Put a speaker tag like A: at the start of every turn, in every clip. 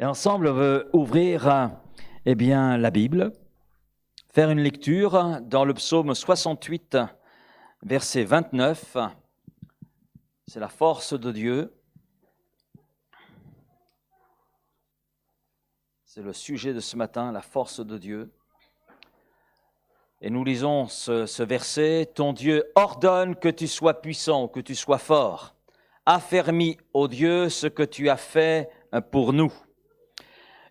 A: Et ensemble, on veut ouvrir la Bible, faire une lecture dans le psaume 68, verset 29. C'est la force de Dieu. C'est le sujet de ce matin, la force de Dieu. Et nous lisons ce verset. « Ton Dieu ordonne que tu sois puissant, que tu sois fort. Affermis, ô Dieu, ce que tu as fait pour nous. »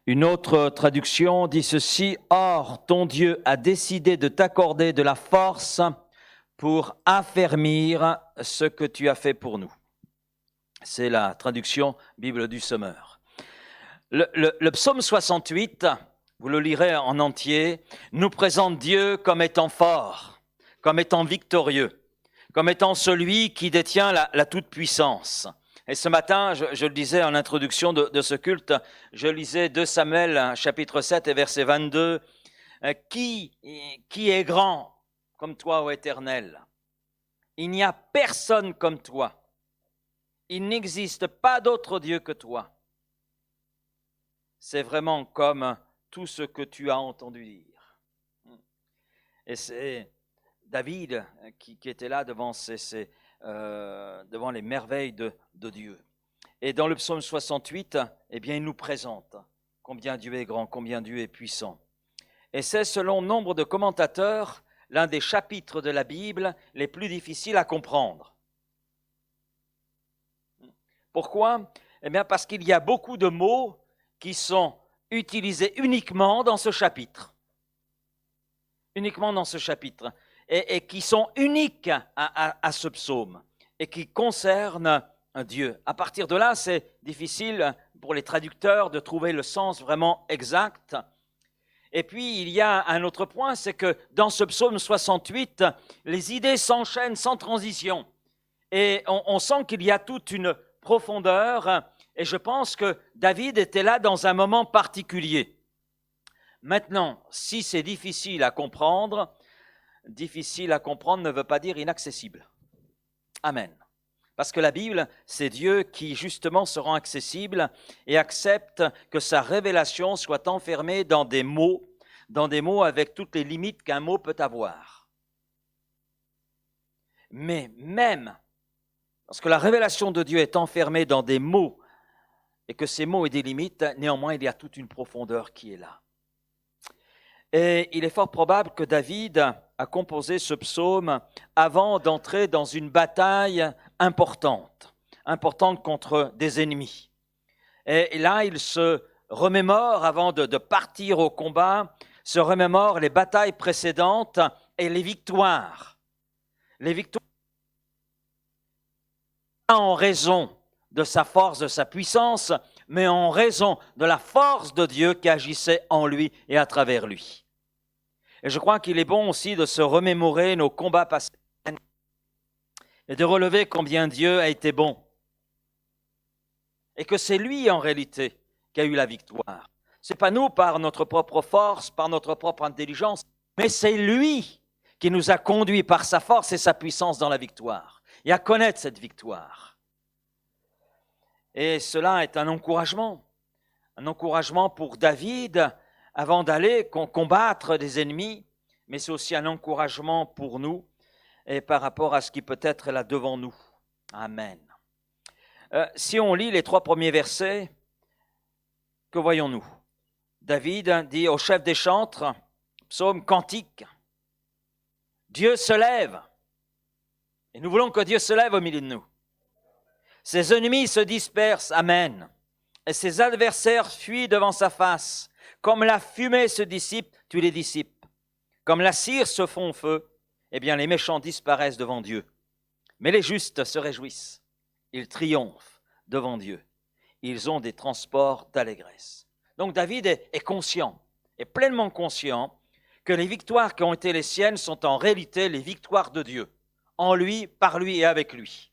A: Une autre traduction dit ceci. « Or, ton Dieu a décidé de t'accorder de la force pour affermir ce que tu as fait pour nous. » C'est la traduction Bible du Sommeur. Le psaume 68, vous le lirez en entier, nous présente Dieu comme étant fort, comme étant victorieux, comme étant celui qui détient la toute-puissance. Et ce matin, je le disais en introduction de ce culte, je lisais 2 Samuel, chapitre 7 et verset 22. « Qui est grand comme toi, ô Éternel? Il n'y a personne comme toi. Il n'existe pas d'autre Dieu que toi. » C'est vraiment comme tout ce que tu as entendu dire. Et c'est David qui était là devant devant les merveilles de Dieu. Et dans le psaume 68, il nous présente combien Dieu est grand, combien Dieu est puissant. Et c'est, selon nombre de commentateurs, l'un des chapitres de la Bible les plus difficiles à comprendre. Pourquoi ? Parce qu'il y a beaucoup de mots qui sont utilisés uniquement dans ce chapitre. Uniquement dans ce chapitre. Et qui sont uniques à ce psaume et qui concernent Dieu. À partir de là, c'est difficile pour les traducteurs de trouver le sens vraiment exact. Et puis, il y a un autre point, c'est que dans ce psaume 68, les idées s'enchaînent sans transition. Et on sent qu'il y a toute une profondeur. Et je pense que David était là dans un moment particulier. Maintenant, si c'est difficile à comprendre ne veut pas dire inaccessible. Amen. Parce que la Bible, c'est Dieu qui justement se rend accessible et accepte que sa révélation soit enfermée dans des mots avec toutes les limites qu'un mot peut avoir. Mais même lorsque la révélation de Dieu est enfermée dans des mots et que ces mots aient des limites, néanmoins il y a toute une profondeur qui est là. Et il est fort probable que David a composé ce psaume avant d'entrer dans une bataille importante contre des ennemis. Et là, il se remémore, avant de partir au combat, se remémore les batailles précédentes et les victoires. Les victoires en raison de sa force, de sa puissance, mais en raison de la force de Dieu qui agissait en lui et à travers lui. Et je crois qu'il est bon aussi de se remémorer nos combats passés et de relever combien Dieu a été bon. Et que c'est lui en réalité qui a eu la victoire. Ce n'est pas nous par notre propre force, par notre propre intelligence, mais c'est lui qui nous a conduits par sa force et sa puissance dans la victoire. Et à connaître cette victoire. Et cela est un encouragement pour David avant d'aller combattre des ennemis, mais c'est aussi un encouragement pour nous et par rapport à ce qui peut être là devant nous. Amen. Si on lit les 3 premiers versets, que voyons-nous ? David dit au chef des chantres, psaume cantique, « Dieu se lève ». Et nous voulons que Dieu se lève au milieu de nous. Ses ennemis se dispersent, amen. Et ses adversaires fuient devant sa face. Comme la fumée se dissipe, tu les dissipes. Comme la cire se fond au feu, les méchants disparaissent devant Dieu. Mais les justes se réjouissent. Ils triomphent devant Dieu. Ils ont des transports d'allégresse. Donc David est conscient, est pleinement conscient que les victoires qui ont été les siennes sont en réalité les victoires de Dieu. En lui, par lui et avec lui.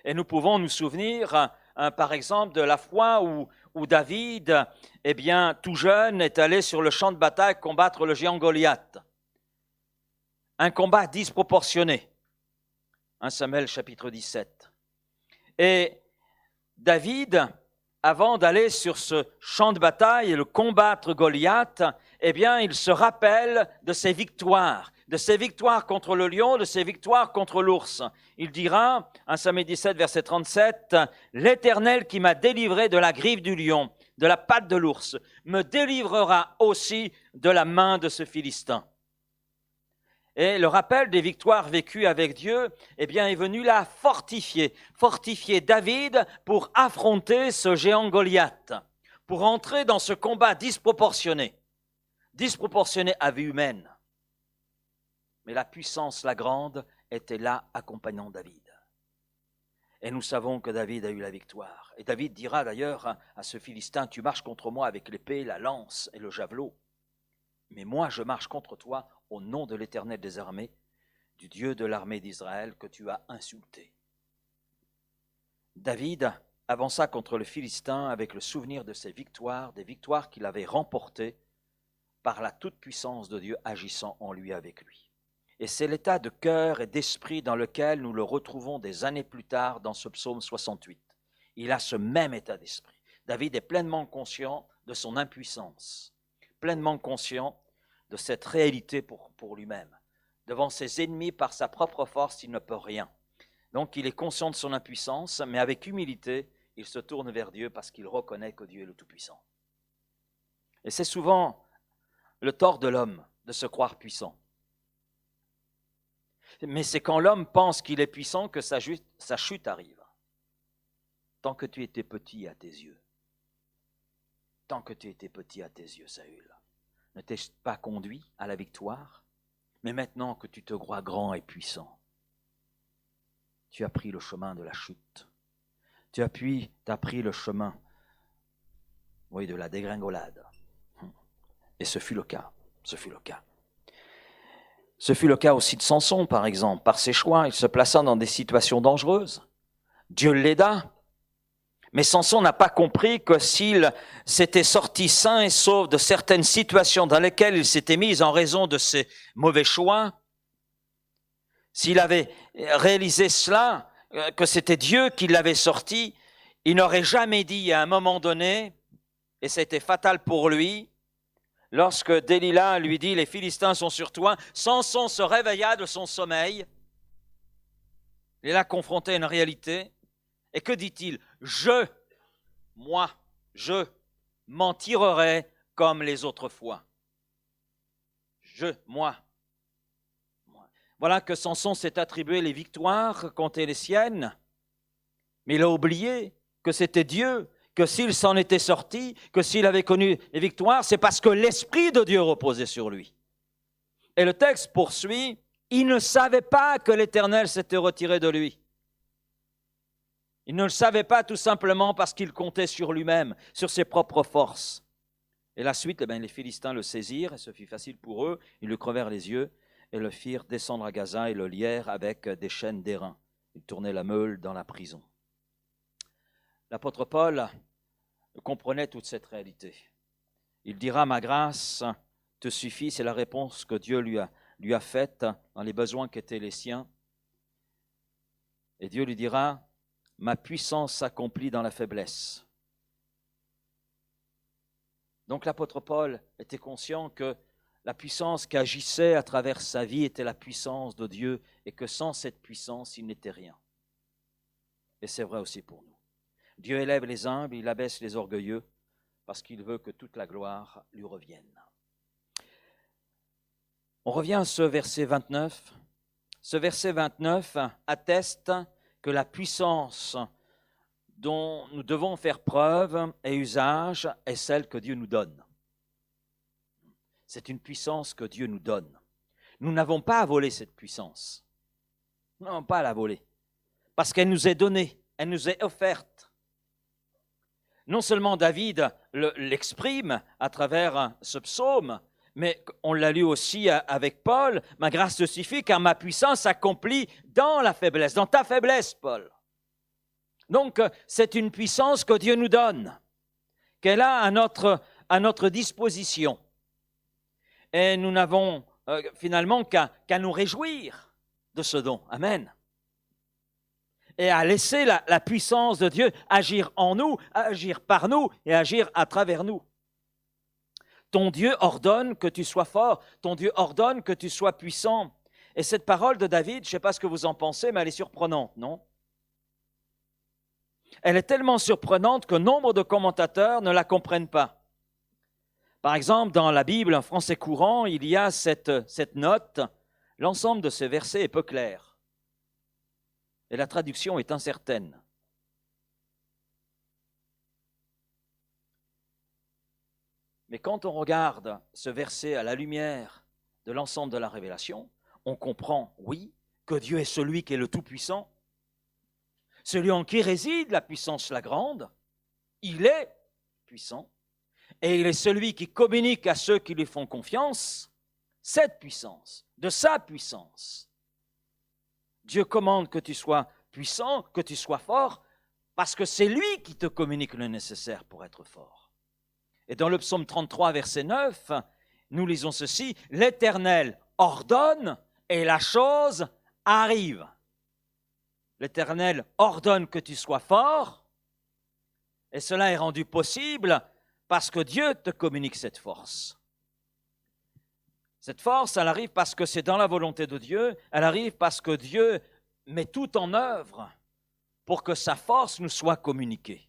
A: Et nous pouvons nous souvenir, par exemple, de la fois où David, tout jeune, est allé sur le champ de bataille combattre le géant Goliath. Un combat disproportionné. 1 Samuel chapitre 17. Et David avant d'aller sur ce champ de bataille et le combattre Goliath, eh bien, il se rappelle de ses victoires contre le lion, de ses victoires contre l'ours. Il dira, 1 Samuel 17, verset 37, « L'Éternel qui m'a délivré de la griffe du lion, de la patte de l'ours, me délivrera aussi de la main de ce Philistin. » Et le rappel des victoires vécues avec Dieu, eh bien, est venu là fortifier David pour affronter ce géant Goliath, pour entrer dans ce combat disproportionné à vue humaine. Mais la puissance, la grande, était là accompagnant David. Et nous savons que David a eu la victoire. Et David dira d'ailleurs à ce Philistin, « Tu marches contre moi avec l'épée, la lance et le javelot. Mais moi, je marche contre toi au nom de l'Éternel des armées, du Dieu de l'armée d'Israël que tu as insulté. » David avança contre le Philistin avec le souvenir de ses victoires, des victoires qu'il avait remportées par la toute-puissance de Dieu agissant en lui avec lui. Et c'est l'état de cœur et d'esprit dans lequel nous le retrouvons des années plus tard dans ce psaume 68. Il a ce même état d'esprit. David est pleinement conscient de son impuissance, pleinement conscient de cette réalité pour lui-même. Devant ses ennemis, par sa propre force, il ne peut rien. Donc il est conscient de son impuissance, mais avec humilité, il se tourne vers Dieu parce qu'il reconnaît que Dieu est le Tout-Puissant. Et c'est souvent le tort de l'homme de se croire puissant. Mais c'est quand l'homme pense qu'il est puissant que sa chute arrive. Tant que tu étais petit à tes yeux, Saül, ne t'ai-je pas conduit à la victoire? Mais maintenant que tu te crois grand et puissant, tu as pris le chemin de la chute. Tu as pris le chemin, de la dégringolade. Et ce fut le cas. Ce fut le cas aussi de Samson, par exemple. Par ses choix, il se plaça dans des situations dangereuses. Dieu l'aida. Mais Samson n'a pas compris que s'il s'était sorti sain et sauf de certaines situations dans lesquelles il s'était mis en raison de ses mauvais choix, s'il avait réalisé cela, que c'était Dieu qui l'avait sorti, il n'aurait jamais dit à un moment donné, et c'était fatal pour lui, lorsque Delilah lui dit « Les Philistins sont sur toi », Samson se réveilla de son sommeil. Il est là confronté à une réalité. Et que dit-il? Je m'en tirerai comme les autres fois. Moi. Voilà que Samson s'est attribué les victoires quand étaient les siennes, mais il a oublié que c'était Dieu, que s'il s'en était sorti, que s'il avait connu les victoires, c'est parce que l'Esprit de Dieu reposait sur lui. Et le texte poursuit, il ne savait pas que l'Éternel s'était retiré de lui. Il ne le savait pas tout simplement parce qu'il comptait sur lui-même, sur ses propres forces. Et la suite, les Philistins le saisirent, et ce fut facile pour eux, ils lui crevèrent les yeux et le firent descendre à Gaza et le lièrent avec des chaînes d'airain. Ils tournaient la meule dans la prison. L'apôtre Paul comprenait toute cette réalité. Il dira « Ma grâce te suffit », c'est la réponse que Dieu lui a faite dans les besoins qui étaient les siens. Et Dieu lui dira « Ma puissance s'accomplit dans la faiblesse ». Donc l'apôtre Paul était conscient que la puissance qui agissait à travers sa vie était la puissance de Dieu et que sans cette puissance, il n'était rien. Et c'est vrai aussi pour nous. Dieu élève les humbles, il abaisse les orgueilleux parce qu'il veut que toute la gloire lui revienne. On revient à ce verset 29. Ce verset 29 atteste que la puissance dont nous devons faire preuve et usage est celle que Dieu nous donne. C'est une puissance que Dieu nous donne. Nous n'avons pas à voler cette puissance. Nous n'avons pas à la voler. Parce qu'elle nous est donnée, elle nous est offerte. Non seulement David l'exprime à travers ce psaume, mais on l'a lu aussi avec Paul, « Ma grâce te suffit car ma puissance s'accomplit dans la faiblesse, dans ta faiblesse, Paul. » Donc, c'est une puissance que Dieu nous donne, qu'elle a à notre disposition. Et nous n'avons finalement qu'à nous réjouir de ce don. Amen. et à laisser la puissance de Dieu agir en nous, agir par nous et agir à travers nous. Ton Dieu ordonne que tu sois fort, ton Dieu ordonne que tu sois puissant. Et cette parole de David, je ne sais pas ce que vous en pensez, mais elle est surprenante, non? Elle est tellement surprenante que nombre de commentateurs ne la comprennent pas. Par exemple, dans la Bible, en français courant, il y a cette note, l'ensemble de ces versets est peu clair. Et la traduction est incertaine. Mais quand on regarde ce verset à la lumière de l'ensemble de la révélation, on comprend, oui, que Dieu est celui qui est le Tout-Puissant, celui en qui réside la puissance la grande. Il est puissant et il est celui qui communique à ceux qui lui font confiance cette puissance, de sa puissance. Dieu commande que tu sois puissant, que tu sois fort, parce que c'est lui qui te communique le nécessaire pour être fort. Et dans le psaume 33, verset 9, nous lisons ceci, « L'Éternel ordonne et la chose arrive. » L'Éternel ordonne que tu sois fort, et cela est rendu possible parce que Dieu te communique cette force. Cette force, elle arrive parce que c'est dans la volonté de Dieu, elle arrive parce que Dieu met tout en œuvre pour que sa force nous soit communiquée.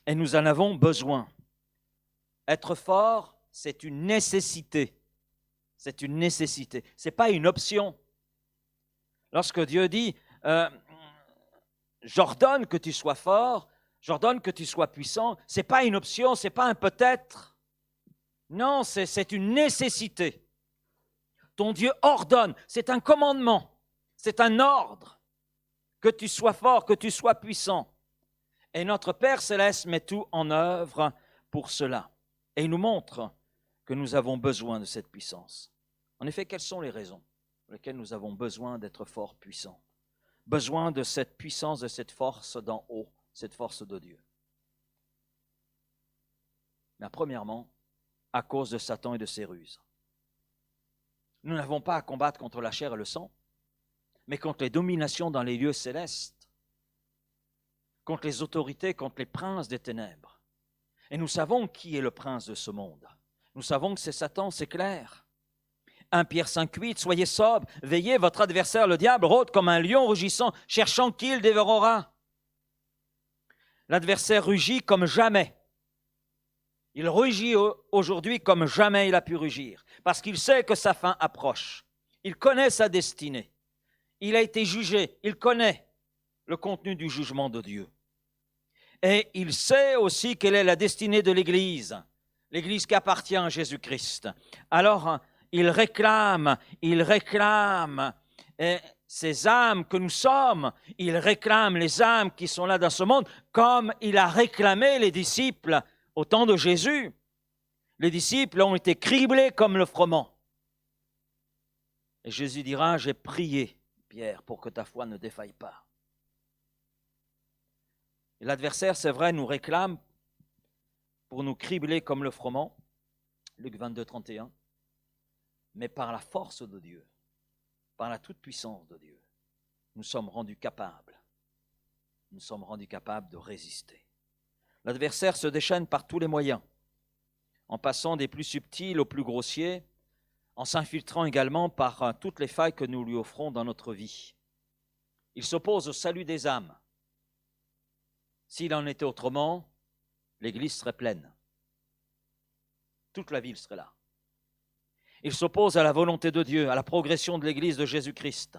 A: Et nous en avons besoin. Être fort, c'est une nécessité. C'est une nécessité. Ce n'est pas une option. Lorsque Dieu dit j'ordonne que tu sois fort, j'ordonne que tu sois puissant, ce n'est pas une option, ce n'est pas un peut-être. Non, c'est une nécessité. Ton Dieu ordonne, c'est un commandement, c'est un ordre, que tu sois fort, que tu sois puissant. Et notre Père Céleste met tout en œuvre pour cela. Et il nous montre que nous avons besoin de cette puissance. En effet, quelles sont les raisons pour lesquelles nous avons besoin d'être forts, puissants? Besoin de cette puissance, de cette force d'en haut, cette force de Dieu. Mais premièrement, à cause de Satan et de ses ruses. Nous n'avons pas à combattre contre la chair et le sang, mais contre les dominations dans les lieux célestes, contre les autorités, contre les princes des ténèbres. Et nous savons qui est le prince de ce monde. Nous savons que c'est Satan, c'est clair. 1 Pierre 5,8, soyez sobres, veillez, votre adversaire le diable rôde comme un lion rugissant, cherchant qui il dévorera. L'adversaire rugit comme jamais. Il rugit aujourd'hui comme jamais il a pu rugir, parce qu'il sait que sa fin approche. Il connaît sa destinée. Il a été jugé, il connaît le contenu du jugement de Dieu. Et il sait aussi quelle est la destinée de l'Église, l'Église qui appartient à Jésus-Christ. Alors, il réclame ces âmes que nous sommes, il réclame les âmes qui sont là dans ce monde, comme il a réclamé les disciples au temps de Jésus. Les disciples ont été criblés comme le froment. Et Jésus dira, j'ai prié, Pierre, pour que ta foi ne défaille pas. Et l'adversaire, c'est vrai, nous réclame pour nous cribler comme le froment, Luc 22, 31, mais par la force de Dieu, par la toute-puissance de Dieu, nous sommes rendus capables de résister. L'adversaire se déchaîne par tous les moyens, en passant des plus subtils aux plus grossiers, en s'infiltrant également par toutes les failles que nous lui offrons dans notre vie. Il s'oppose au salut des âmes. S'il en était autrement, l'Église serait pleine. Toute la ville serait là. Il s'oppose à la volonté de Dieu, à la progression de l'Église de Jésus-Christ.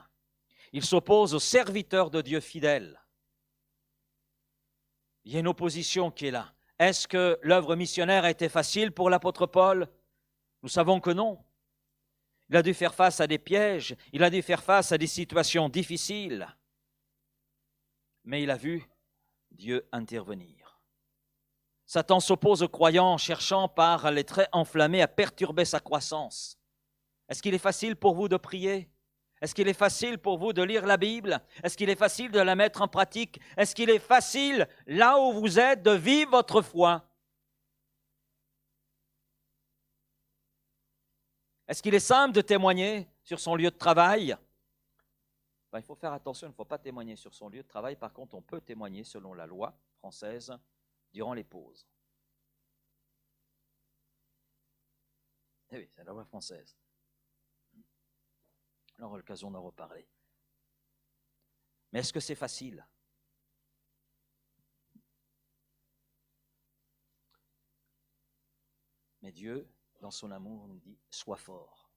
A: Il s'oppose aux serviteurs de Dieu fidèles. Il y a une opposition qui est là. Est-ce que l'œuvre missionnaire a été facile pour l'apôtre Paul? Nous savons que non. Il a dû faire face à des pièges, il a dû faire face à des situations difficiles. Mais il a vu Dieu intervenir. Satan s'oppose aux croyants en cherchant par les traits enflammés à perturber sa croissance. Est-ce qu'il est facile pour vous de prier? Est-ce qu'il est facile pour vous de lire la Bible? Est-ce qu'il est facile de la mettre en pratique? Est-ce qu'il est facile, là où vous êtes, de vivre votre foi? Est-ce qu'il est simple de témoigner sur son lieu de travail? il faut faire attention, il ne faut pas témoigner sur son lieu de travail. Par contre, on peut témoigner selon la loi française durant les pauses. Eh oui, c'est la loi française. On aura l'occasion d'en reparler. Mais est-ce que c'est facile? Mais Dieu, dans son amour, nous dit, sois fort.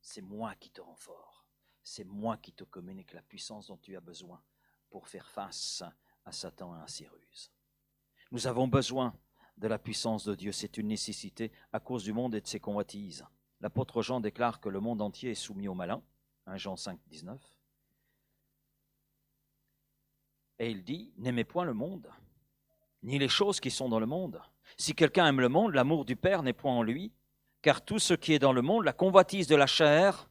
A: C'est moi qui te rends fort. C'est moi qui te communique la puissance dont tu as besoin pour faire face à Satan et à ses ruses. Nous avons besoin de la puissance de Dieu. C'est une nécessité à cause du monde et de ses convoitises. L'apôtre Jean déclare que le monde entier est soumis au malin. 1 Jean 5, 19. Et il dit, n'aimez point le monde, ni les choses qui sont dans le monde. Si quelqu'un aime le monde, l'amour du Père n'est point en lui, car tout ce qui est dans le monde, la convoitise de la chair,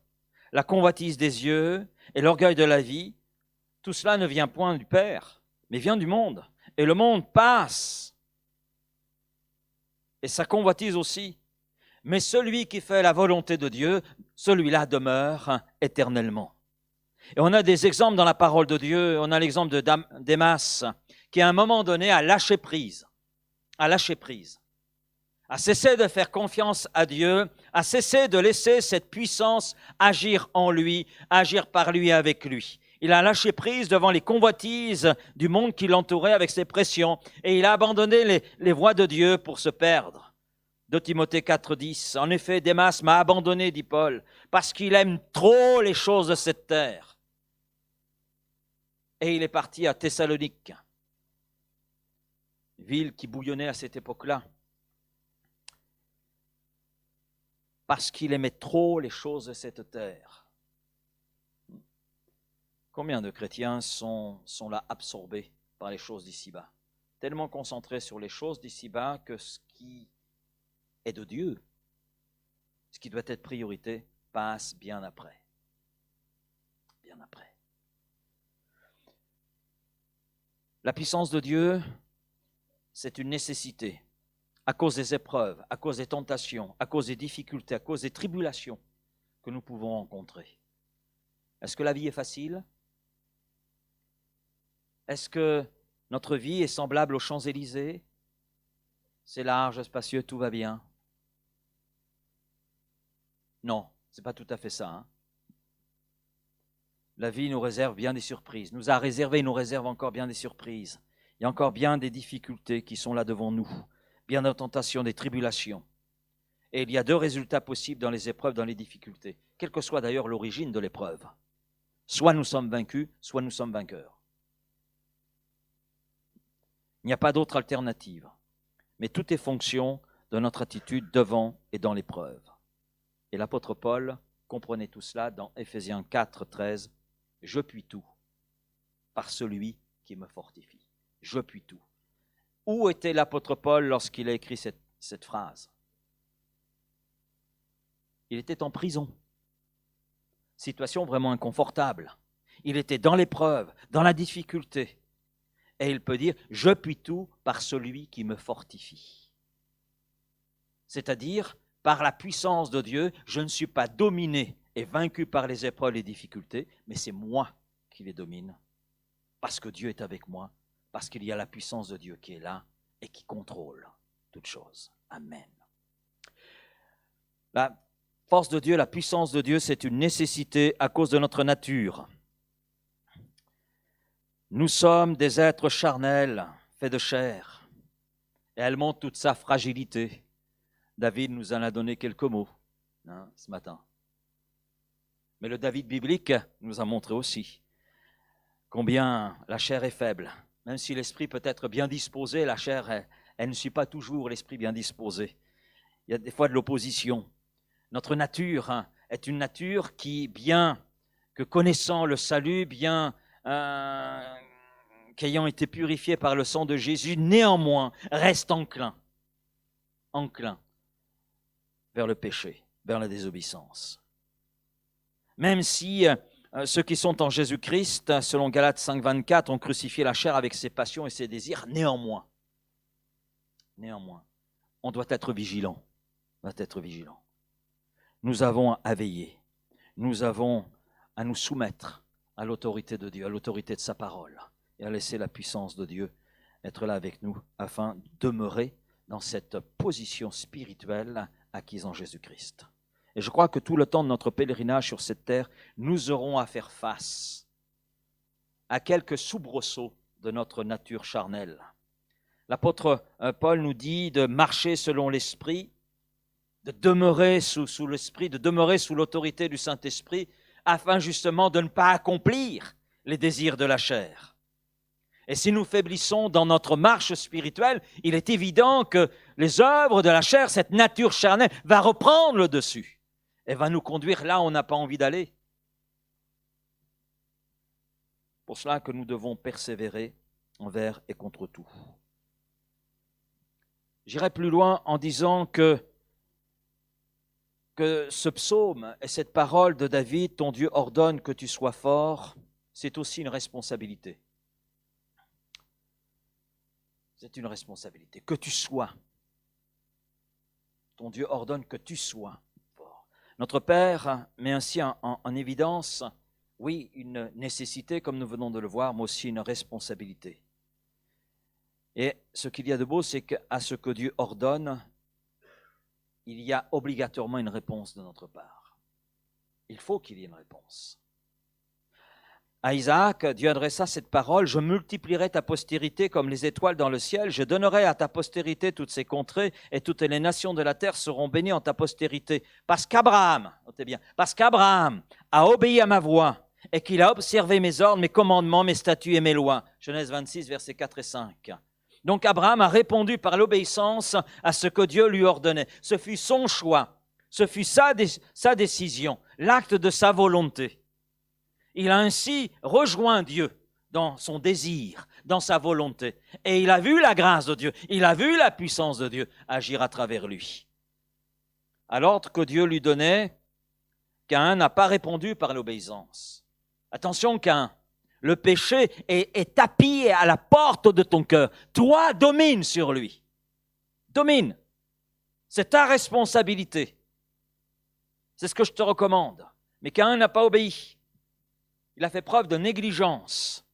A: la convoitise des yeux et l'orgueil de la vie, tout cela ne vient point du Père, mais vient du monde. Et le monde passe, et sa convoitise aussi. Mais celui qui fait la volonté de Dieu, celui-là demeure éternellement. Et on a des exemples dans la parole de Dieu. On a l'exemple de Démas, qui à un moment donné a lâché prise, a cessé de faire confiance à Dieu, a cessé de laisser cette puissance agir en lui, agir par lui et avec lui. Il a lâché prise devant les convoitises du monde qui l'entourait avec ses pressions, et il a abandonné les voies de Dieu pour se perdre. 2 Timothée 4, 10. En effet, Démas m'a abandonné, dit Paul, parce qu'il aime trop les choses de cette terre. Et il est parti à Thessalonique, ville qui bouillonnait à cette époque-là, parce qu'il aimait trop les choses de cette terre. Combien de chrétiens sont là absorbés par les choses d'ici-bas, tellement concentrés sur les choses d'ici-bas que ce qui est de Dieu, ce qui doit être priorité, passe bien après. Bien après. La puissance de Dieu, c'est une nécessité à cause des épreuves, à cause des tentations, à cause des difficultés, à cause des tribulations que nous pouvons rencontrer. Est-ce que la vie est facile? Est-ce que notre vie est semblable aux Champs-Élysées? C'est large, spacieux, tout va bien? Non, ce n'est pas tout à fait ça. Hein? La vie nous réserve bien des surprises, nous a réservé et nous réserve encore bien des surprises. Il y a encore bien des difficultés qui sont là devant nous, bien des tentations, des tribulations. Et il y a deux résultats possibles dans les épreuves, dans les difficultés, quelle que soit d'ailleurs l'origine de l'épreuve. Soit nous sommes vaincus, soit nous sommes vainqueurs. Il n'y a pas d'autre alternative. Mais tout est fonction de notre attitude devant et dans l'épreuve. Et l'apôtre Paul comprenait tout cela dans Éphésiens 4, 13. « Je puis tout par celui qui me fortifie. » Je puis tout. Où était l'apôtre Paul lorsqu'il a écrit cette phrase? Il était en prison. Situation vraiment inconfortable. Il était dans l'épreuve, dans la difficulté. Et il peut dire, je puis tout par celui qui me fortifie. C'est-à-dire, par la puissance de Dieu, je ne suis pas dominé et vaincu par les épreuves et les difficultés, mais c'est moi qui les domine. Parce que Dieu est avec moi, parce qu'il y a la puissance de Dieu qui est là et qui contrôle toutes choses. Amen. La force de Dieu, la puissance de Dieu, c'est une nécessité à cause de notre nature. Nous sommes des êtres charnels, faits de chair, et elle montre toute sa fragilité. David nous en a donné quelques mots ce matin. Mais le David biblique nous a montré aussi combien la chair est faible. Même si l'esprit peut être bien disposé, la chair, elle ne suit pas toujours l'esprit bien disposé. Il y a des fois de l'opposition. Notre nature est une nature qui, bien que connaissant le salut, bien qu'ayant été purifiée par le sang de Jésus, néanmoins reste enclin vers le péché, vers la désobéissance. Même si ceux qui sont en Jésus-Christ, selon Galates 5, 24, ont crucifié la chair avec ses passions et ses désirs, néanmoins, on doit être vigilant. Nous avons à veiller, nous avons à nous soumettre à l'autorité de Dieu, à l'autorité de sa parole, et à laisser la puissance de Dieu être là avec nous afin de demeurer dans cette position spirituelle acquise en Jésus-Christ. Et je crois que tout le temps de notre pèlerinage sur cette terre, nous aurons à faire face à quelques soubresauts de notre nature charnelle. L'apôtre Paul nous dit de marcher selon l'Esprit, de demeurer sous l'Esprit, de demeurer sous l'autorité du Saint-Esprit, afin justement de ne pas accomplir les désirs de la chair. Et si nous faiblissons dans notre marche spirituelle, il est évident que les œuvres de la chair, cette nature charnelle, va reprendre le dessus et va nous conduire là où on n'a pas envie d'aller. Pour cela que nous devons persévérer envers et contre tout. J'irai plus loin en disant que ce psaume et cette parole de David, ton Dieu ordonne que tu sois fort, c'est aussi une responsabilité. C'est une responsabilité, que tu sois. Ton Dieu ordonne que tu sois fort. Notre Père met ainsi en évidence, oui, une nécessité, comme nous venons de le voir, mais aussi une responsabilité. Et ce qu'il y a de beau, c'est qu'à ce que Dieu ordonne, il y a obligatoirement une réponse de notre part. Il faut qu'il y ait une réponse. À Isaac, Dieu adressa cette parole, « Je multiplierai ta postérité comme les étoiles dans le ciel, je donnerai à ta postérité toutes ces contrées, et toutes les nations de la terre seront bénies en ta postérité. » Parce qu'Abraham, notez bien, parce qu'Abraham a obéi à ma voix, et qu'il a observé mes ordres, mes commandements, mes statuts et mes lois. Genèse 26, versets 4 et 5. Donc Abraham a répondu par l'obéissance à ce que Dieu lui ordonnait. Ce fut son choix, ce fut sa décision, l'acte de sa volonté. Il a ainsi rejoint Dieu dans son désir, dans sa volonté. Et il a vu la grâce de Dieu, il a vu la puissance de Dieu agir à travers lui. À l'ordre que Dieu lui donnait, Caïn n'a pas répondu par l'obéissance. Attention Caïn, le péché est tapis à la porte de ton cœur. Toi, domine sur lui. Domine. C'est ta responsabilité. C'est ce que je te recommande. Mais Caïn n'a pas obéi. Il a fait preuve de négligence.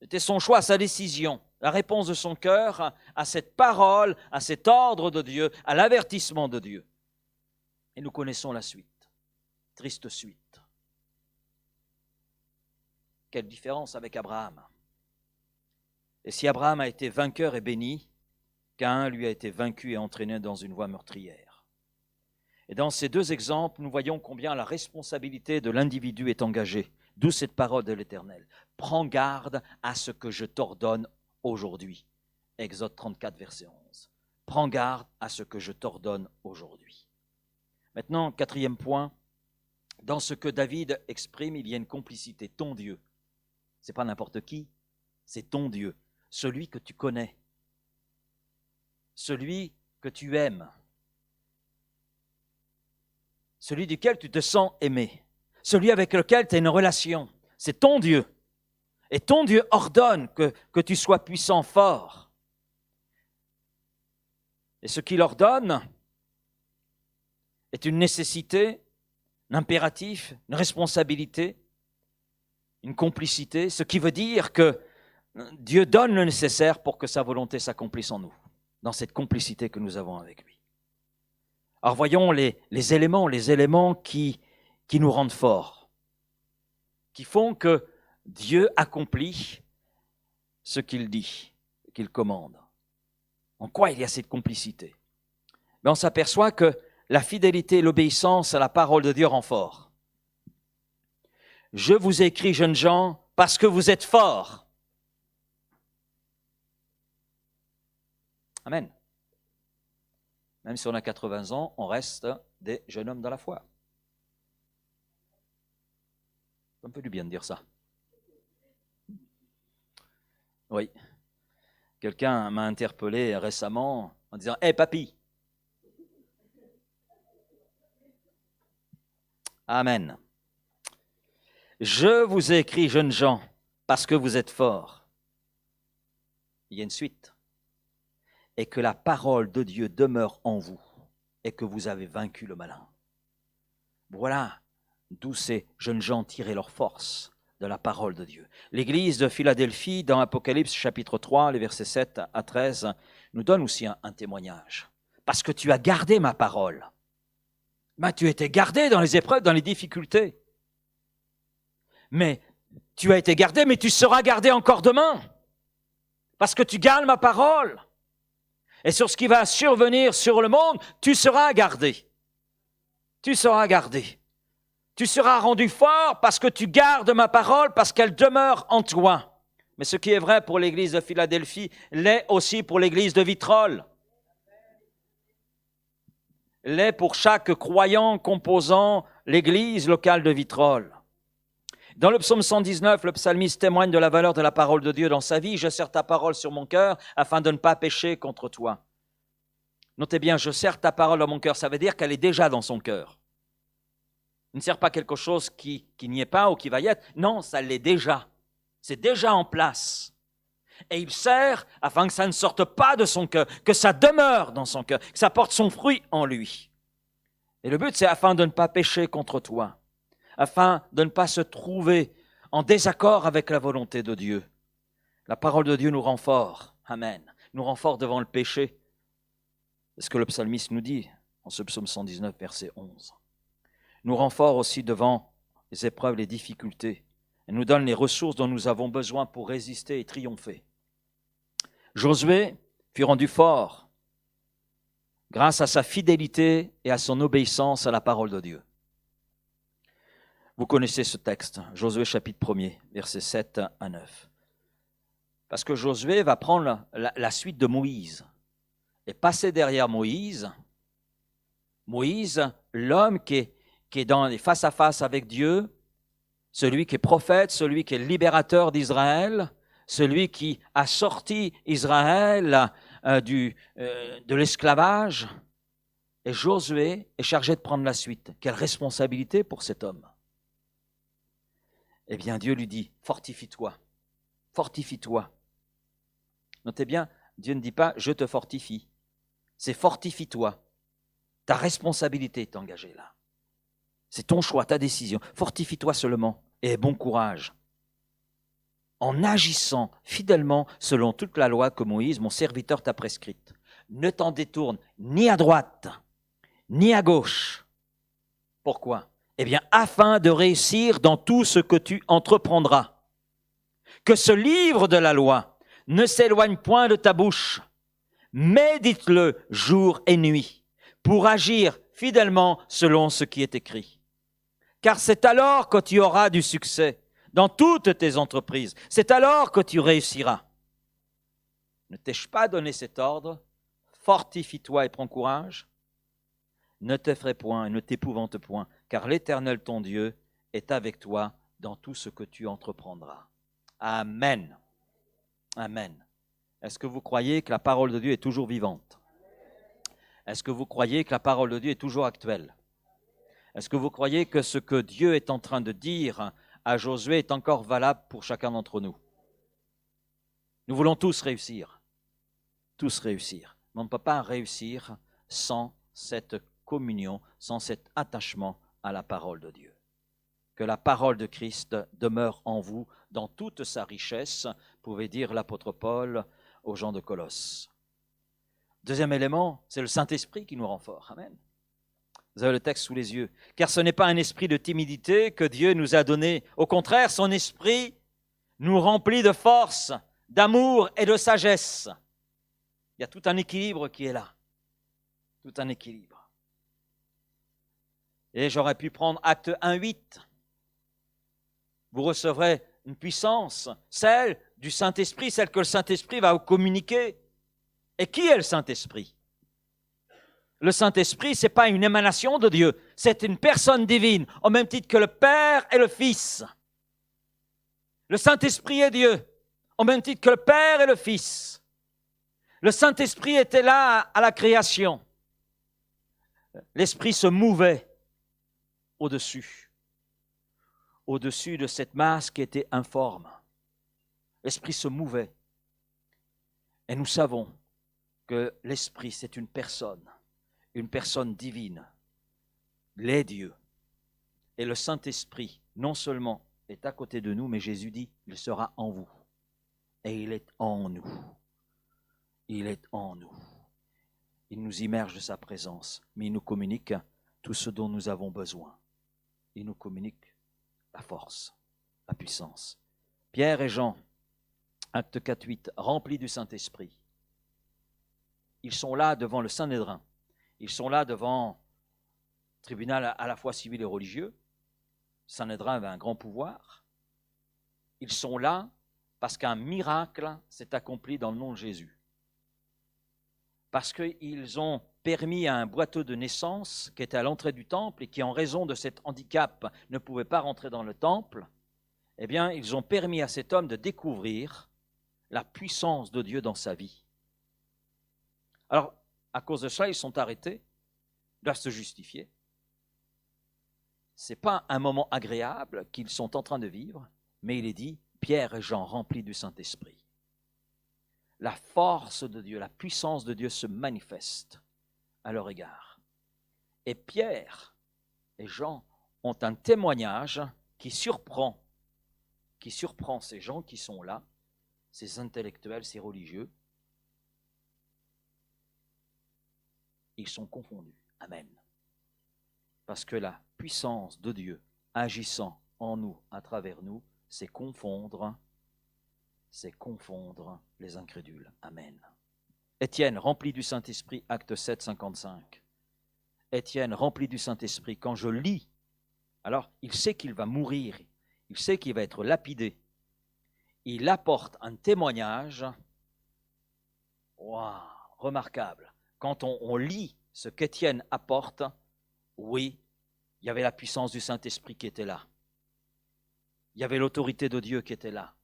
A: C'était son choix, sa décision, la réponse de son cœur à cette parole, à cet ordre de Dieu, à l'avertissement de Dieu. Et nous connaissons la suite. Triste suite. Quelle différence avec Abraham. Et si Abraham a été vainqueur et béni, Caïn lui a été vaincu et entraîné dans une voie meurtrière. Et dans ces deux exemples, nous voyons combien la responsabilité de l'individu est engagée. D'où cette parole de l'Éternel. Prends garde à ce que je t'ordonne aujourd'hui. Exode 34, verset 11. Prends garde à ce que je t'ordonne aujourd'hui. Maintenant, quatrième point, dans ce que David exprime, il y a une complicité. Ton Dieu, ce n'est pas n'importe qui, c'est ton Dieu, celui que tu connais, celui que tu aimes, celui duquel tu te sens aimé. Celui avec lequel tu as une relation, c'est ton Dieu. Et ton Dieu ordonne que tu sois puissant, fort. Et ce qu'il ordonne est une nécessité, un impératif, une responsabilité, une complicité, ce qui veut dire que Dieu donne le nécessaire pour que sa volonté s'accomplisse en nous, dans cette complicité que nous avons avec lui. Alors voyons les éléments qui nous rendent forts, qui font que Dieu accomplit ce qu'il dit, qu'il commande. En quoi il y a cette complicité? On s'aperçoit que la fidélité et l'obéissance à la parole de Dieu rend fort. Je vous écris, jeunes gens, parce que vous êtes forts. Amen. Même si on a 80 ans, on reste des jeunes hommes dans la foi. Ça me fait du bien de dire ça. Oui. Quelqu'un m'a interpellé récemment en disant « Hé, papy !» Amen. Je vous ai écrit, jeunes gens, parce que vous êtes forts. Il y a une suite. Et que la parole de Dieu demeure en vous et que vous avez vaincu le malin. Voilà d'où ces jeunes gens tiraient leur force, de la parole de Dieu. L'Église de Philadelphie, dans Apocalypse chapitre 3, les versets 7 à 13, nous donne aussi un témoignage. Parce que tu as gardé ma parole. Tu as été gardé dans les épreuves, dans les difficultés. Mais tu as été gardé, mais tu seras gardé encore demain. Parce que tu gardes ma parole. Et sur ce qui va survenir sur le monde, tu seras gardé. Tu seras gardé. Tu seras rendu fort parce que tu gardes ma parole, parce qu'elle demeure en toi. Mais ce qui est vrai pour l'église de Philadelphie l'est aussi pour l'église de Vitrolles. L'est pour chaque croyant composant l'église locale de Vitrolles. Dans le psaume 119, le psalmiste témoigne de la valeur de la parole de Dieu dans sa vie. « Je serre ta parole sur mon cœur afin de ne pas pécher contre toi. » Notez bien, « je serre ta parole dans mon cœur », ça veut dire qu'elle est déjà dans son cœur. Il ne sert pas quelque chose qui n'y est pas ou qui va y être. Non, ça l'est déjà. C'est déjà en place. Et il sert afin que ça ne sorte pas de son cœur, que ça demeure dans son cœur, que ça porte son fruit en lui. Et le but, c'est afin de ne pas pécher contre toi, afin de ne pas se trouver en désaccord avec la volonté de Dieu. La parole de Dieu nous rend forts. Amen. Nous rend forts devant le péché. C'est ce que le psalmiste nous dit en ce psaume 119, verset 11. Nous rend forts aussi devant les épreuves, les difficultés. Elle nous donne les ressources dont nous avons besoin pour résister et triompher. Josué fut rendu fort grâce à sa fidélité et à son obéissance à la parole de Dieu. Vous connaissez ce texte, Josué chapitre 1er, versets 7 à 9. Parce que Josué va prendre la suite de Moïse et passer derrière Moïse. Moïse, l'homme qui est dans les face-à-face avec Dieu, celui qui est prophète, celui qui est libérateur d'Israël, celui qui a sorti Israël de l'esclavage. Et Josué est chargé de prendre la suite. Quelle responsabilité pour cet homme! Eh bien, Dieu lui dit, fortifie-toi, fortifie-toi. Notez bien, Dieu ne dit pas, je te fortifie. C'est fortifie-toi. Ta responsabilité est engagée là. C'est ton choix, ta décision. Fortifie-toi seulement et aie bon courage. En agissant fidèlement selon toute la loi que Moïse, mon serviteur, t'a prescrite. Ne t'en détourne ni à droite, ni à gauche. Pourquoi ? Eh bien, afin de réussir dans tout ce que tu entreprendras. Que ce livre de la loi ne s'éloigne point de ta bouche. Médite-le jour et nuit pour agir fidèlement selon ce qui est écrit. Car c'est alors que tu auras du succès dans toutes tes entreprises. C'est alors que tu réussiras. Ne t'ai-je pas donné cet ordre? Fortifie-toi et prends courage. Ne t'effraie point et ne t'épouvante point, car l'Éternel ton Dieu est avec toi dans tout ce que tu entreprendras. Amen. Amen. Est-ce que vous croyez que la parole de Dieu est toujours vivante? Est-ce que vous croyez que la parole de Dieu est toujours actuelle? Est-ce que vous croyez que ce que Dieu est en train de dire à Josué est encore valable pour chacun d'entre nous? Nous voulons tous réussir. Tous réussir. Mais on ne peut pas réussir sans cette communion, sans cet attachement à la parole de Dieu. Que la parole de Christ demeure en vous dans toute sa richesse, pouvait dire l'apôtre Paul aux gens de Colosse. Deuxième élément, c'est le Saint-Esprit qui nous rend forts. Amen. Vous avez le texte sous les yeux. Car ce n'est pas un esprit de timidité que Dieu nous a donné. Au contraire, son esprit nous remplit de force, d'amour et de sagesse. Il y a tout un équilibre qui est là. Tout un équilibre. Et j'aurais pu prendre Acte 1:8. Vous recevrez une puissance, celle du Saint-Esprit, celle que le Saint-Esprit va vous communiquer. Et qui est le Saint-Esprit? Le Saint-Esprit, ce n'est pas une émanation de Dieu, c'est une personne divine, au même titre que le Père et le Fils. Le Saint-Esprit est Dieu, au même titre que le Père et le Fils. Le Saint-Esprit était là à la création. L'Esprit se mouvait au-dessus de cette masse qui était informe. L'Esprit se mouvait. Et nous savons que l'Esprit, c'est une personne divine, les dieux. Et le Saint-Esprit, non seulement est à côté de nous, mais Jésus dit, il sera en vous. Et il est en nous. Il est en nous. Il nous immerge de sa présence, mais il nous communique tout ce dont nous avons besoin. Il nous communique la force, la puissance. Pierre et Jean, acte 4-8, remplis du Saint-Esprit. Ils sont là devant le Sanhédrin. Ils sont là devant le tribunal à la fois civil et religieux. Le Sanhédrin avait un grand pouvoir. Ils sont là parce qu'un miracle s'est accompli dans le nom de Jésus. Parce qu'ils ont permis à un boiteux de naissance qui était à l'entrée du temple et qui, en raison de cet handicap, ne pouvait pas rentrer dans le temple, eh bien, ils ont permis à cet homme de découvrir la puissance de Dieu dans sa vie. Alors, à cause de cela, ils sont arrêtés, ils doivent se justifier. Ce n'est pas un moment agréable qu'ils sont en train de vivre, mais il est dit, Pierre et Jean remplis du Saint-Esprit. La force de Dieu, la puissance de Dieu se manifeste à leur égard. Et Pierre et Jean ont un témoignage qui surprend ces gens qui sont là, ces intellectuels, ces religieux. Ils sont confondus. Amen. Parce que la puissance de Dieu agissant en nous, à travers nous, c'est confondre les incrédules. Amen. Étienne, rempli du Saint-Esprit, acte 7, 55. Étienne, rempli du Saint-Esprit, quand je lis, alors il sait qu'il va mourir, il sait qu'il va être lapidé. Il apporte un témoignage remarquable. Quand on lit ce qu'Étienne apporte, oui, il y avait la puissance du Saint-Esprit qui était là. Il y avait l'autorité de Dieu qui était là.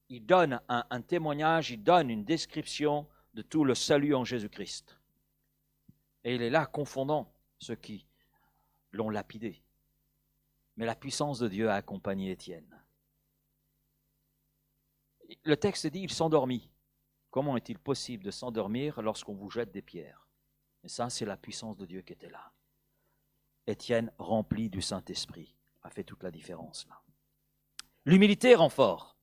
A: Il donne un témoignage, il donne une description de tout le salut en Jésus-Christ. Et il est là confondant ceux qui l'ont lapidé. Mais la puissance de Dieu a accompagné Étienne. Le texte dit, il s'endormit. Comment est-il possible de s'endormir lorsqu'on vous jette des pierres? Et ça, c'est la puissance de Dieu qui était là. Étienne, rempli du Saint-Esprit, a fait toute la différence là. L'humilité rend fort.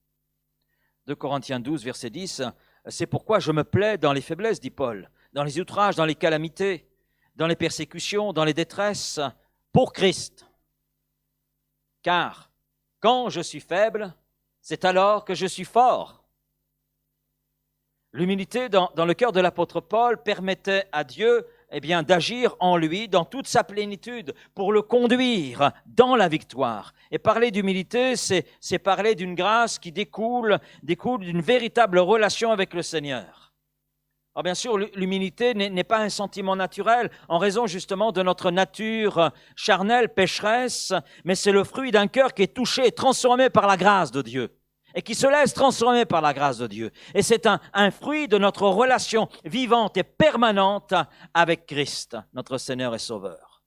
A: 2 Corinthiens 12, verset 10, « C'est pourquoi je me plais dans les faiblesses, dit Paul, dans les outrages, dans les calamités, dans les persécutions, dans les détresses, pour Christ. Car quand je suis faible, c'est alors que je suis fort. » L'humilité dans le cœur de l'apôtre Paul permettait à Dieu d'agir en lui dans toute sa plénitude pour le conduire dans la victoire. Et parler d'humilité, c'est parler d'une grâce qui découle d'une véritable relation avec le Seigneur. Alors bien sûr, l'humilité n'est pas un sentiment naturel en raison justement de notre nature charnelle, pécheresse, mais c'est le fruit d'un cœur qui est touché et transformé par la grâce de Dieu. Et qui se laisse transformer par la grâce de Dieu. Et c'est un fruit de notre relation vivante et permanente avec Christ, notre Seigneur et Sauveur.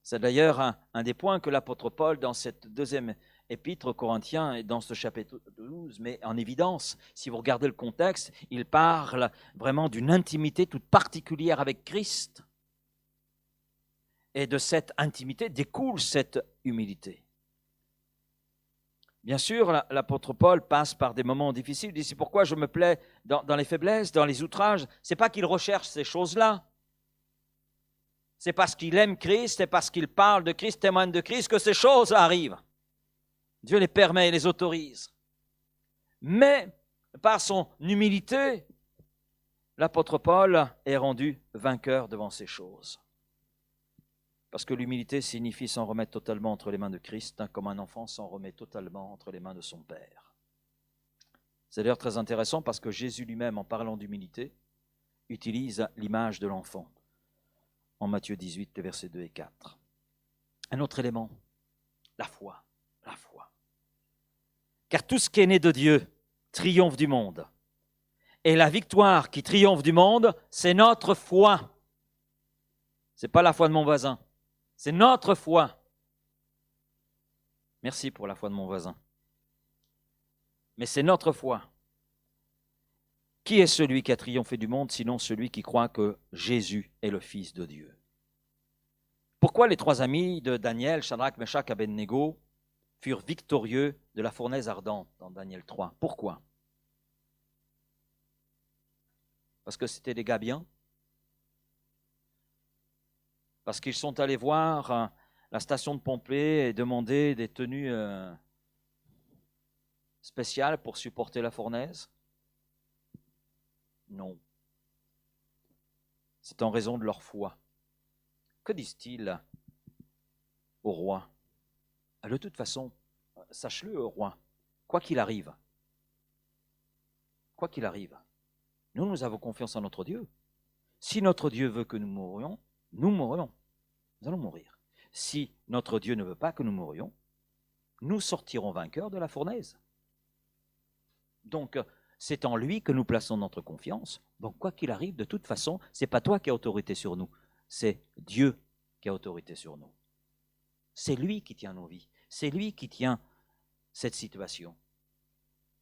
A: C'est d'ailleurs un des points que l'apôtre Paul, dans cette deuxième épître aux Corinthiens, et dans ce chapitre 12, met en évidence. Si vous regardez le contexte, il parle vraiment d'une intimité toute particulière avec Christ. Et de cette intimité découle cette humilité. Bien sûr, l'apôtre Paul passe par des moments difficiles. Il dit, c'est pourquoi je me plais dans les faiblesses, dans les outrages. Ce n'est pas qu'il recherche ces choses-là. C'est parce qu'il aime Christ, c'est parce qu'il parle de Christ, témoigne de Christ, que ces choses arrivent. Dieu les permet et les autorise. Mais, par son humilité, l'apôtre Paul est rendu vainqueur devant ces choses. Parce que l'humilité signifie s'en remettre totalement entre les mains de Christ, comme un enfant s'en remet totalement entre les mains de son Père. C'est d'ailleurs très intéressant parce que Jésus lui-même, en parlant d'humilité, utilise l'image de l'enfant en Matthieu 18, versets 2 et 4. Un autre élément, la foi. La foi. Car tout ce qui est né de Dieu triomphe du monde. Et la victoire qui triomphe du monde, c'est notre foi. Ce n'est pas la foi de mon voisin. C'est notre foi. Merci pour la foi de mon voisin. Mais c'est notre foi. Qui est celui qui a triomphé du monde, sinon celui qui croit que Jésus est le Fils de Dieu? Pourquoi les trois amis de Daniel, Shadrach, Meshach et Abednego furent victorieux de la fournaise ardente dans Daniel 3. Pourquoi? Parce que c'était des gars bien? Parce qu'ils sont allés voir la station de Pompée et demander des tenues spéciales pour supporter la fournaise? Non. C'est en raison de leur foi. Que disent-ils au roi? De toute façon, sache-le, roi, quoi qu'il arrive, nous avons confiance en notre Dieu. Si notre Dieu veut que nous mourions, nous mourrons. Nous allons mourir. Si notre Dieu ne veut pas que nous mourions, nous sortirons vainqueurs de la fournaise. Donc, c'est en lui que nous plaçons notre confiance. Donc, quoi qu'il arrive, de toute façon, ce n'est pas toi qui as autorité sur nous, c'est Dieu qui a autorité sur nous. C'est lui qui tient nos vies. C'est lui qui tient cette situation.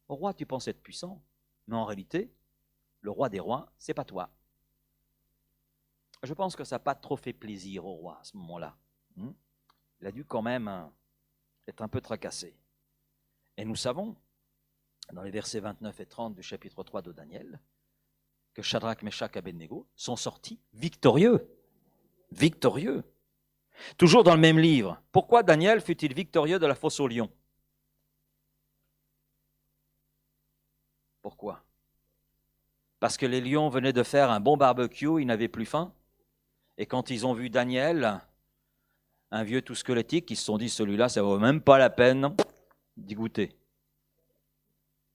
A: Au roi, tu penses être puissant, mais en réalité, le roi des rois, c'est pas toi. Je pense que ça n'a pas trop fait plaisir au roi à ce moment-là. Il a dû quand même être un peu tracassé. Et nous savons, dans les versets 29 et 30 du chapitre 3 de Daniel, que Shadrach, Meshach et Abednego sont sortis victorieux. Victorieux. Toujours dans le même livre. Pourquoi Daniel fut-il victorieux de la fosse aux lions? Pourquoi? Parce que les lions venaient de faire un bon barbecue, ils n'avaient plus faim. Et quand ils ont vu Daniel, un vieux tout squelettique, ils se sont dit, celui-là, ça ne vaut même pas la peine d'y goûter.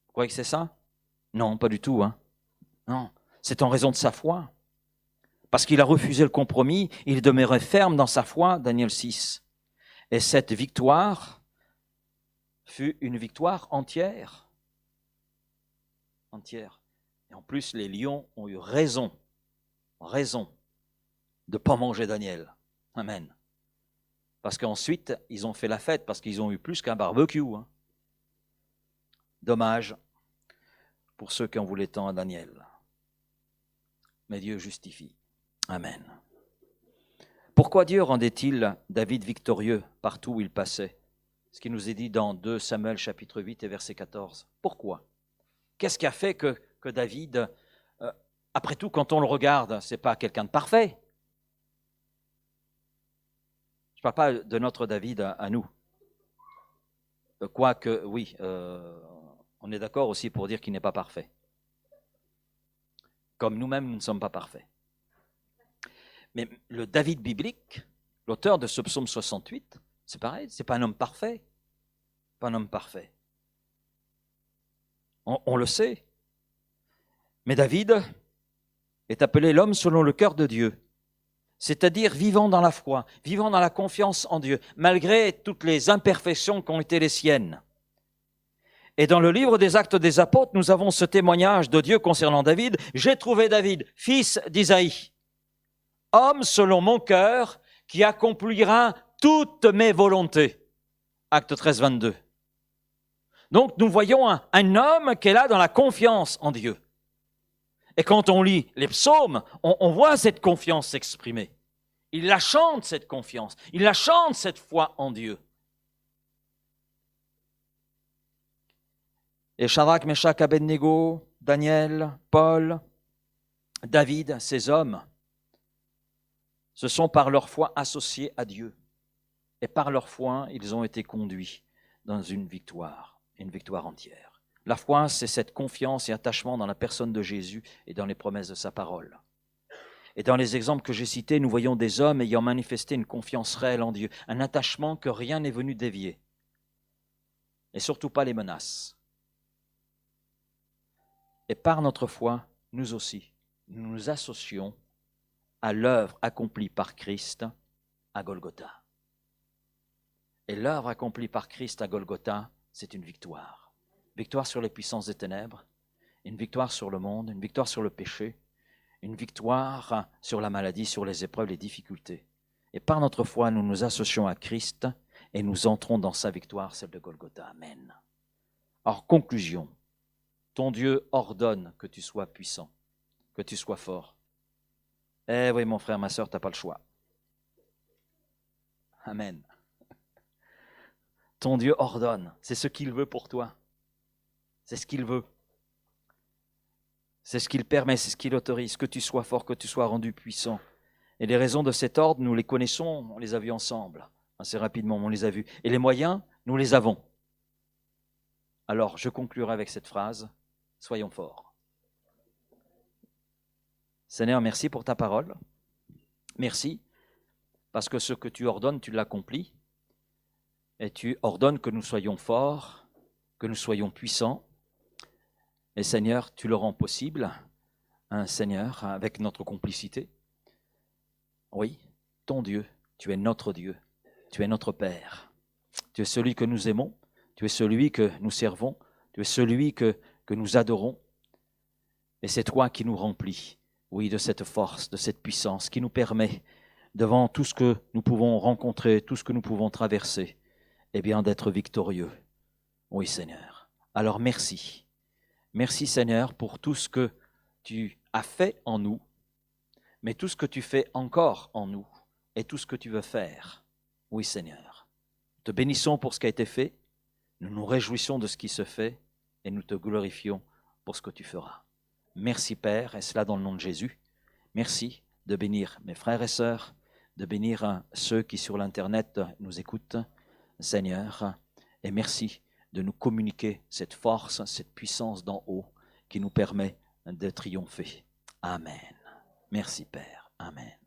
A: Vous croyez que c'est ça? Non, pas du tout. Non, c'est en raison de sa foi. Parce qu'il a refusé le compromis, il demeurait ferme dans sa foi, Daniel 6. Et cette victoire fut une victoire entière. Entière. Et en plus, les lions ont eu raison de ne pas manger Daniel. Amen. Parce qu'ensuite, ils ont fait la fête, parce qu'ils ont eu plus qu'un barbecue. Dommage pour ceux qui en voulaient tant à Daniel. Mais Dieu justifie. Amen. Pourquoi Dieu rendait-il David victorieux partout où il passait? Ce qui nous est dit dans 2 Samuel chapitre 8 et verset 14. Pourquoi? Qu'est-ce qui a fait que David, après tout, quand on le regarde, ce n'est pas quelqu'un de parfait? Je ne parle pas de notre David à nous. Quoique, oui, on est d'accord aussi pour dire qu'il n'est pas parfait. Comme nous-mêmes, nous ne sommes pas parfaits. Mais le David biblique, l'auteur de ce psaume 68, c'est pareil, ce n'est pas un homme parfait. Pas un homme parfait. On le sait. Mais David est appelé l'homme selon le cœur de Dieu. C'est-à-dire vivant dans la foi, vivant dans la confiance en Dieu, malgré toutes les imperfections qui ont été les siennes. Et dans le livre des Actes des Apôtres, nous avons ce témoignage de Dieu concernant David. J'ai trouvé David, fils d'Isaïe, homme selon mon cœur, qui accomplira toutes mes volontés. Acte 13, 22. Donc nous voyons un homme qui est là dans la confiance en Dieu. Et quand on lit les psaumes, on voit cette confiance s'exprimer. Il la chante, cette confiance. Il la chante, cette foi en Dieu. Et Shadrach, Meshach, Abednego, Daniel, Paul, David, ces hommes, se sont par leur foi associés à Dieu. Et par leur foi, ils ont été conduits dans une victoire entière. La foi, c'est cette confiance et attachement dans la personne de Jésus et dans les promesses de sa parole. Et dans les exemples que j'ai cités, nous voyons des hommes ayant manifesté une confiance réelle en Dieu, un attachement que rien n'est venu dévier. Et surtout pas les menaces. Et par notre foi, nous aussi, nous nous associons à l'œuvre accomplie par Christ à Golgotha. Et l'œuvre accomplie par Christ à Golgotha, c'est une victoire. Victoire sur les puissances des ténèbres, une victoire sur le monde, une victoire sur le péché, une victoire sur la maladie, sur les épreuves, les difficultés. Et par notre foi, nous nous associons à Christ et nous entrons dans sa victoire, celle de Golgotha. Amen. Alors, conclusion. Ton Dieu ordonne que tu sois puissant, que tu sois fort. Eh oui, mon frère, ma sœur, tu n'as pas le choix. Amen. Ton Dieu ordonne. C'est ce qu'il veut pour toi. C'est ce qu'il veut. C'est ce qu'il permet, c'est ce qu'il autorise, que tu sois fort, que tu sois rendu puissant. Et les raisons de cet ordre, nous les connaissons, on les a vues ensemble. Assez rapidement, on les a vues. Et les moyens, nous les avons. Alors, je conclurai avec cette phrase, soyons forts. Seigneur, merci pour ta parole. Merci, parce que ce que tu ordonnes, tu l'accomplis. Et tu ordonnes que nous soyons forts, que nous soyons puissants. Et Seigneur, tu le rends possible, Seigneur, avec notre complicité. Oui, ton Dieu, tu es notre Dieu, tu es notre Père. Tu es celui que nous aimons, tu es celui que nous servons, tu es celui que nous adorons. Et c'est toi qui nous remplis, oui, de cette force, de cette puissance qui nous permet, devant tout ce que nous pouvons rencontrer, tout ce que nous pouvons traverser, eh bien d'être victorieux. Oui, Seigneur. Alors merci. Merci, Seigneur, pour tout ce que tu as fait en nous, mais tout ce que tu fais encore en nous et tout ce que tu veux faire. Oui, Seigneur. Nous te bénissons pour ce qui a été fait, nous nous réjouissons de ce qui se fait et nous te glorifions pour ce que tu feras. Merci, Père, et cela dans le nom de Jésus. Merci de bénir mes frères et sœurs, de bénir ceux qui sur l'Internet nous écoutent, Seigneur, et merci de nous communiquer cette force, cette puissance d'en haut qui nous permet de triompher. Amen. Merci Père. Amen.